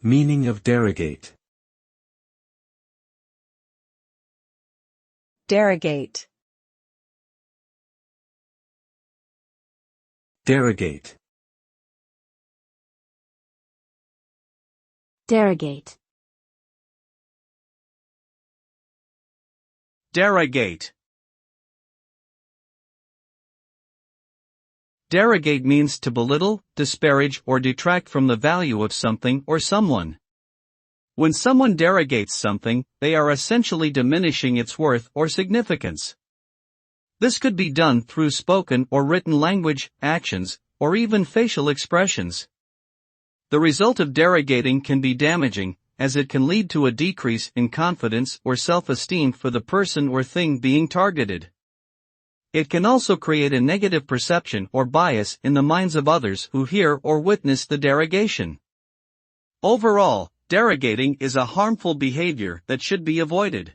Meaning of derogate. Derogate. Derogate. Derogate. Derogate. Derogate means to belittle, disparage, or detract from the value of something or someone. When someone derogates something, they are essentially diminishing its worth or significance. This could be done through spoken or written language, actions, or even facial expressions. The result of derogating can be damaging, as it can lead to a decrease in confidence or self-esteem for the person or thing being targeted. It can also create a negative perception or bias in the minds of others who hear or witness the derogation. Overall, derogating is a harmful behavior that should be avoided.